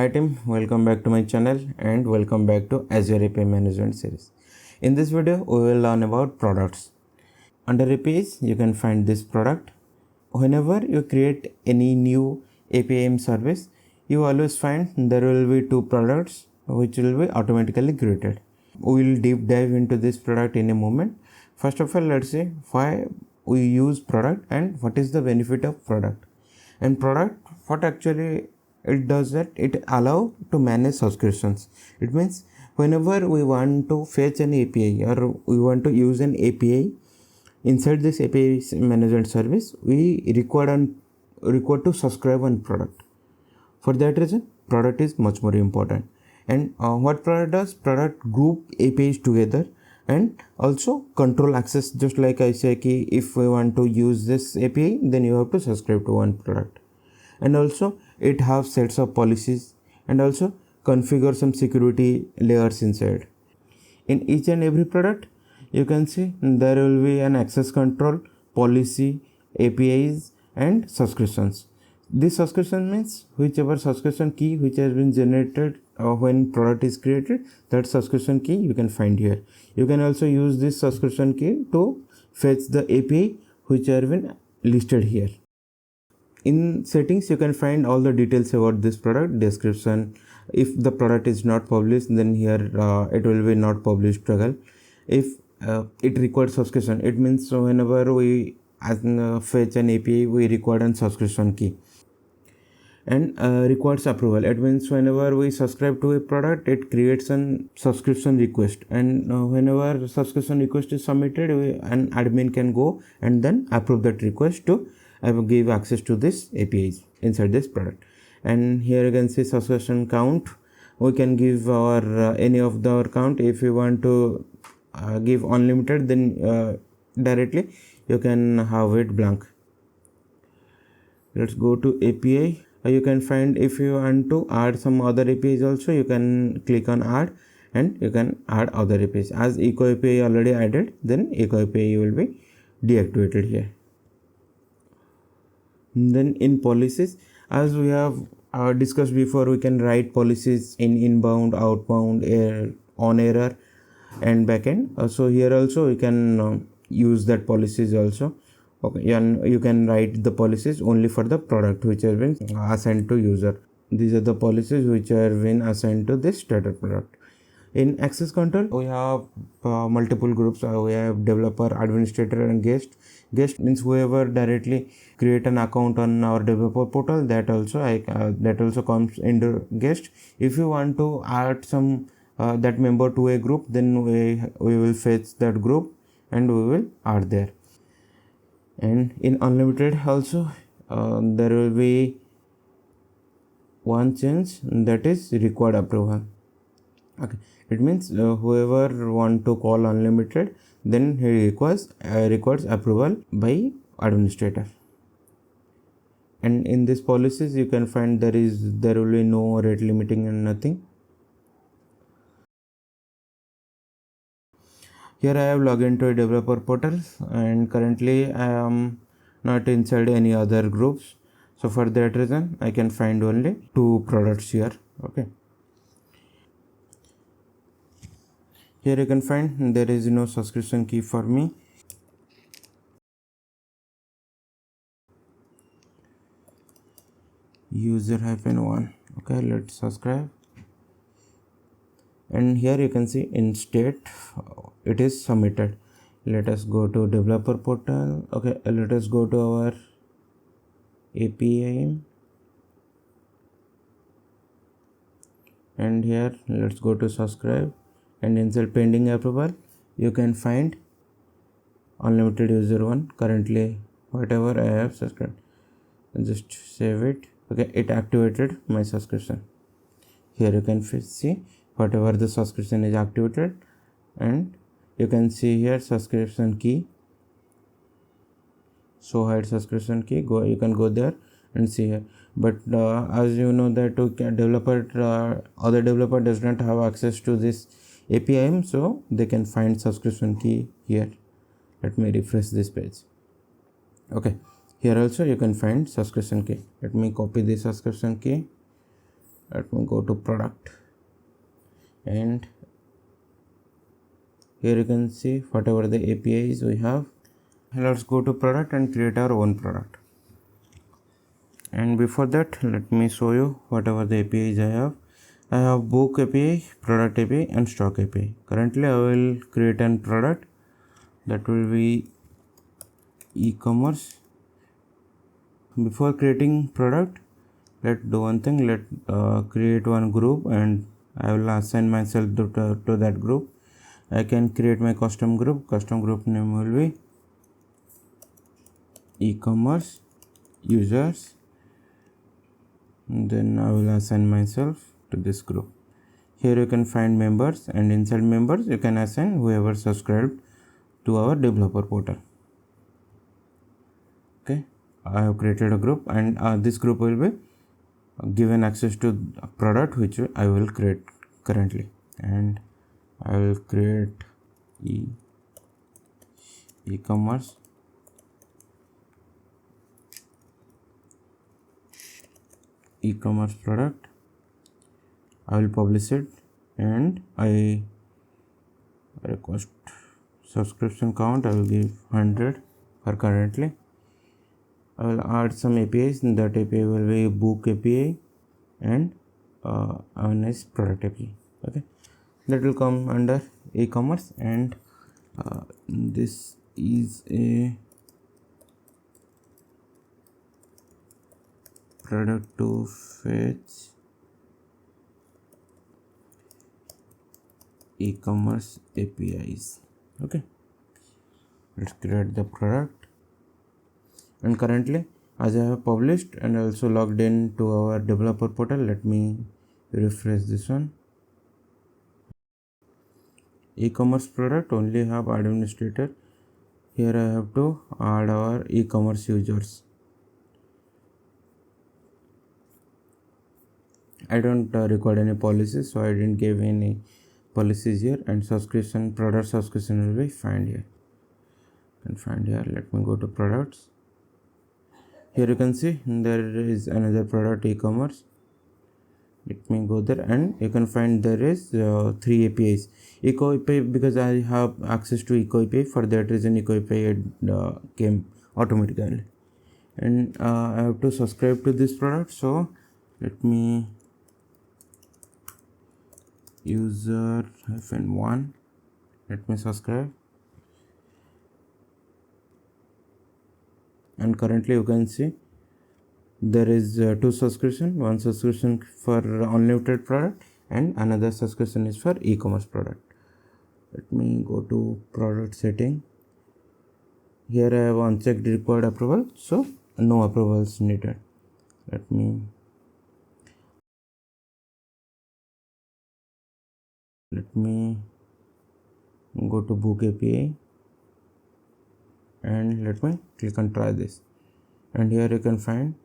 Hi team, welcome back to my channel and welcome back to Azure API Management series. In this video, we will learn about products. Under APIs, you can find this product. Whenever you create any new APIM service, you always find there will be two products which will be automatically created. We will deep dive into this product in a moment. First of all, let's see why we use product and what is the benefit of product. And product, what actually it does, that it allow to manage subscriptions. It means whenever we want to fetch an API or we want to use an API inside this API management service, we require to subscribe one product. For that reason, product is much more important. And what product does? Product group APIs together and also control access. Just like I say, if we want to use this API, then you have to subscribe to one product. And also it has sets of policies and also configure some security layers inside. In each and every product, you can see there will be an access control, policy, APIs and subscriptions. This subscription means whichever subscription key which has been generated when product is created, that subscription key you can find here. You can also use this subscription key to fetch the API which have been listed here. In settings, you can find all the details about this product, description. If the product is not published, then here it will be not published toggle. If it requires subscription, it means whenever we fetch an API, we require a subscription key. And requires approval. It means whenever we subscribe to a product, it creates an subscription request, and whenever subscription request is submitted, an admin can go and then approve that request to give access to this APIs inside this product. And here you can see subscription count. We can give our any of the count. If you want to give unlimited, then directly you can have it blank. Let's go to API. You can find, if you want to add some other APIs also, you can click on add and you can add other APIs. As Eco API already added, then Eco API will be deactivated here. And then in policies, as we have discussed before, we can write policies in inbound, outbound, on error and backend. So here also we can use that policies also. Okay, and you can write the policies only for the product which has been assigned to user. These are the policies which have been assigned to this starter product. In access control, we have multiple groups. We have developer, administrator and guest. Guest means whoever directly create an account on our developer portal, that also comes into guest. If you want to add some that member to a group, then we will fetch that group and we will add there. And in unlimited also there will be one change, that is required approval. Okay, it means whoever want to call unlimited, then he requires approval by administrator. And in these policies, you can find there will be no rate limiting and nothing. Here I have logged into a developer portal and currently I am not inside any other groups. So for that reason, I can find only two products here. Okay. Here you can find there is no subscription key for me. User -1. Okay, let's subscribe. And here you can see in state it is submitted. Let us go to developer portal. Okay, let us go to our API and here let's go to subscribe, and inside pending approval you can find unlimited user 1. Currently whatever I have subscribed, just save it. Okay, it activated my subscription. Here you can see whatever the subscription is activated, and you can see here subscription key. So hide subscription key. You can go there and see here. But as you know that other developer does not have access to this APIM, so they can find subscription key here. Let me refresh this page. Okay, here also you can find subscription key. Let me copy the subscription key Let me go to product, and here you can see whatever the APIs we have. Let's go to product and create our own product. And before that, let me show you whatever the APIs I have. I have book API, product API, and stock API. Currently I will create an product that will be e-commerce. Before creating product, let's do one thing. Let create one group, and I will assign myself to that group. I can create my custom group. Custom group name will be e-commerce users. Then I will assign myself to this group. Here you can find members, and inside members you can assign whoever subscribed to our developer portal. Okay, I have created a group, and this group will be given access to a product which I will create currently, and I will create e-commerce product. I will publish it, and I request subscription count. I will give 100 for currently. I will add some APIs. That API will be book API and a nice product API. Okay, that will come under e-commerce, and this is a product to fetch e-commerce APIs. Okay, let's create the product. And currently, as I have published and also logged in to our developer portal, let me refresh this one. E-commerce product only have administrator. Here I have to add our e-commerce users. I don't record any policies, so I didn't give any policies here. And subscription, product subscription will be find here. And find here, let me go to products. Here you can see there is another product e-commerce. Let me go there, and you can find there is 3 APIs. Eco API, because I have access to Eco API, for that reason Eco API came automatically. And I have to subscribe to this product, so let me user -1, let me subscribe. And currently you can see there is 2 subscription, one subscription for unlimited product and another subscription is for e-commerce product. Let me go to product setting. Here I have unchecked required approval, so no approvals needed. Let me go to book API, and let me click on try this, and here you can find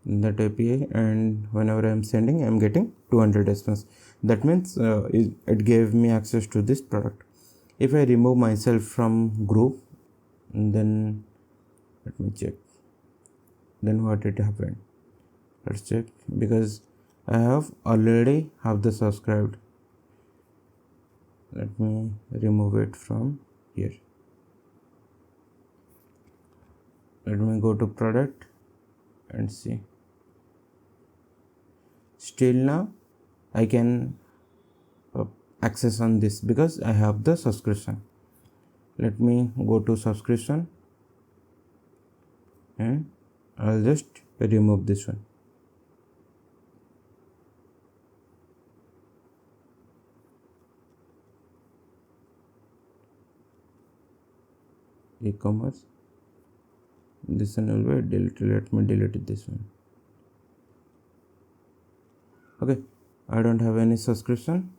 that API, and whenever I am sending, I am getting 200 response. That means it gave me access to this product. If I remove myself from group, then let me check, then what it happened. Let's check, because I have already have the subscribed. Let me remove it from here. Let me go to product and see. Still now I can access on this because I have the subscription. Let me go to subscription, and I'll just remove this one. E-commerce, this one will be deleted. Let me delete this one. Okay, I don't have any subscription,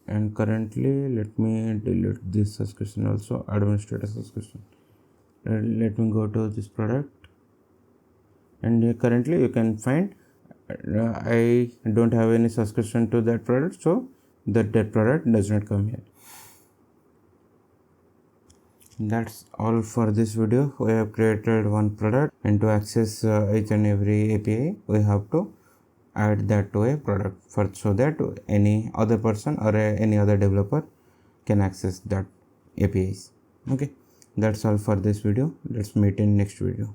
and currently let me delete this subscription also, administrator subscription. Let me go to this product, and currently you can find I don't have any subscription to that product, so that product does not come here. That's all for this video. We have created one product, and to access each and every API we have to add that to a product for, so that any other person or any other developer can access that APIs. Okay, that's all for this video. Let's meet in next video.